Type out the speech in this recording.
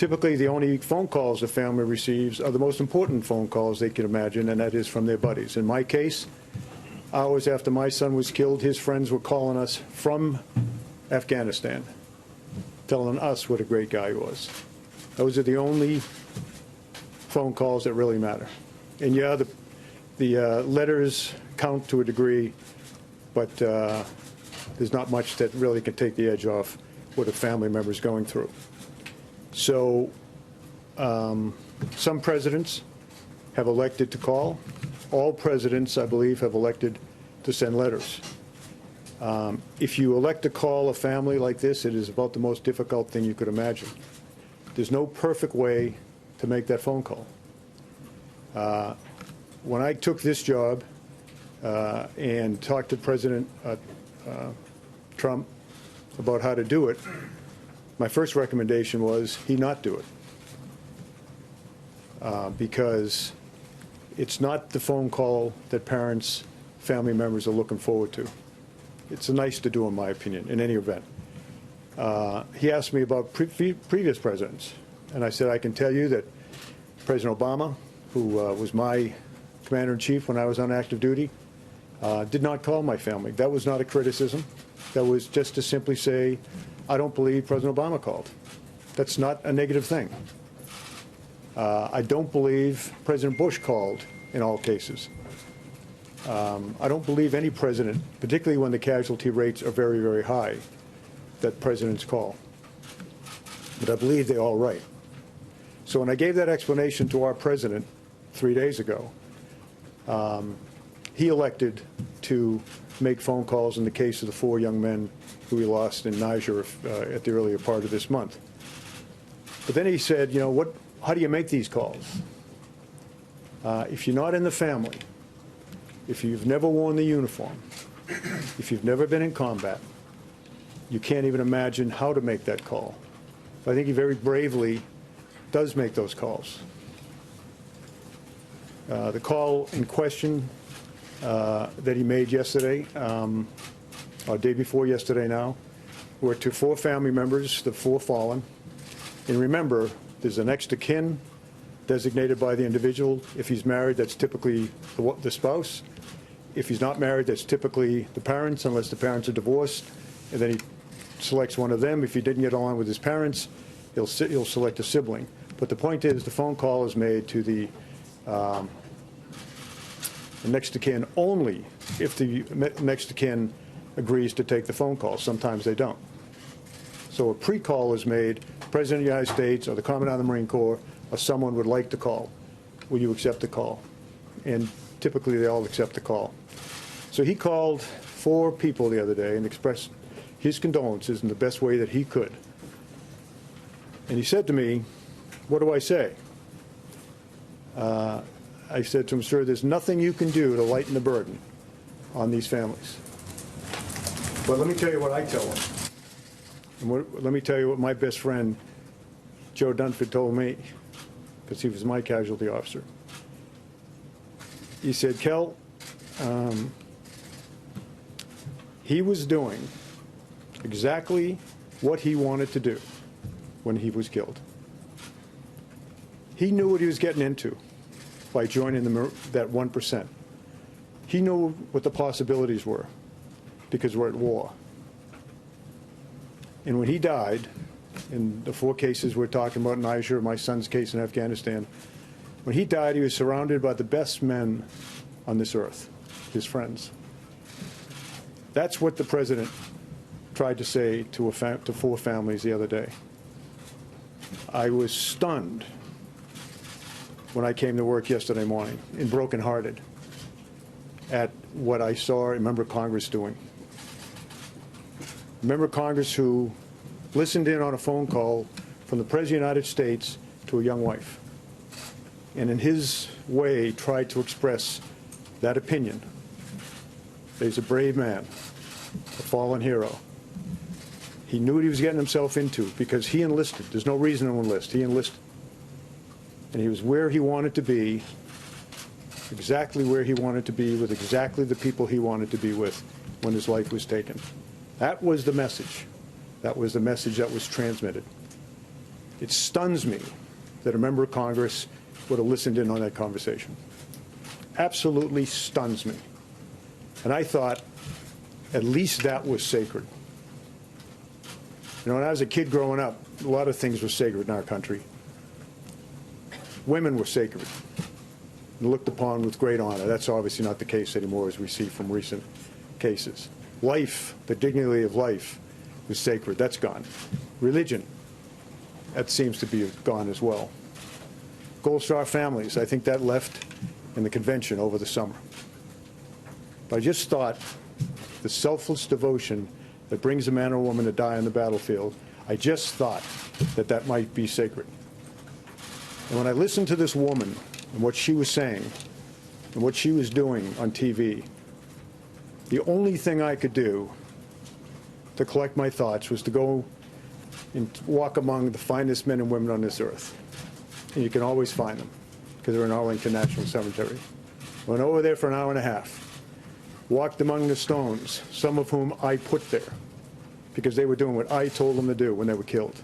Typically, the only phone calls the family receives are the most important phone calls they can imagine, and that is from their buddies. In my case, hours after my son was killed, his friends were calling us from Afghanistan, telling us what a great guy he was. Those are the only phone calls that really matter. And yeah, the letters count to a degree, but there's not much that really can take the edge off what a family member is going through. So some presidents have elected to call. All presidents, I believe, have elected to send letters. If you elect to call a family like this, it is about the most difficult thing you could imagine. There's no perfect way to make that phone call. When I took this job and talked to President Trump about how to do it, my first recommendation was he not do it. Because it's not the phone call that parents, family members are looking forward to. It's nice to do, in my opinion, in any event. He asked me about previous presidents, and I said I can tell you that President Obama, who was my commander-in-chief when I was on active duty, did not call my family. That was not a criticism. That was just to simply say, I don't believe President Obama called. That's not a negative thing. I don't believe President Bush called in all cases. I don't believe any president, particularly when the casualty rates are very, very high, that presidents call. But I believe they're all right. So when I gave that explanation to our president 3 days ago, he elected to make phone calls in the case of the 4 young men who we lost in Niger at the earlier part of this month. But then he said, you know, how do you make these calls? If you're not in the family, if you've never worn the uniform, if you've never been in combat, you can't even imagine how to make that call. But I think he very bravely does make those calls. The call in question that he made yesterday, or day before yesterday now, were to 4 family members, the 4 fallen. And remember, there's a next of kin designated by the individual. If he's married, that's typically the spouse. If he's not married, that's typically the parents, unless the parents are divorced. And then he selects one of them. If he didn't get along with his parents, he'll select a sibling. But the point is, the phone call is made to the next of kin only if the next of kin agrees to take the phone call. Sometimes they don't. So a pre-call is made. President of the United States or the Commandant of the Marine Corps or someone would like to call. Will you accept the call? And typically they all accept the call. So he called 4 people the other day and expressed his condolences in the best way that he could. And he said to me, what do I say? I said to him, sir, there's nothing you can do to lighten the burden on these families. But let me tell you what I tell them. And let me tell you what my best friend, Joe Dunford, told me, because he was my casualty officer. He said, Kel, he was doing exactly what he wanted to do when he was killed. He knew what he was getting into by joining that 1%. He knew what the possibilities were because we're at war. And when he died, in the 4 cases we're talking about, Niger, my son's case in Afghanistan, when he died, he was surrounded by the best men on this earth, his friends. That's what the president tried to say to 4 families the other day. I was stunned when I came to work yesterday morning and brokenhearted at what I saw a member of Congress doing. A member of Congress who listened in on a phone call from the President of the United States to a young wife, and in his way tried to express that opinion. He's a brave man, a fallen hero. He knew what he was getting himself into because he enlisted. There's no reason to enlist. He enlisted. And he was where he wanted to be, exactly where he wanted to be, with exactly the people he wanted to be with when his life was taken. That was the message. That was the message that was transmitted. It stuns me that a member of Congress would have listened in on that conversation. Absolutely stuns me. And I thought at least that was sacred. You know, when I was a kid growing up, a lot of things were sacred in our country. Women were sacred and looked upon with great honor. That's obviously not the case anymore, as we see from recent cases. Life, the dignity of life, was sacred. That's gone. Religion, that seems to be gone as well. Gold Star families, I think that left in the convention over the summer. But I just thought the selfless devotion that brings a man or woman to die on the battlefield, I just thought that that might be sacred. And when I listened to this woman and what she was saying and what she was doing on TV, the only thing I could do to collect my thoughts was to go and walk among the finest men and women on this earth. And you can always find them because they're in Arlington National Cemetery. Went over there for an hour and a half. Walked among the stones, some of whom I put there because they were doing what I told them to do when they were killed.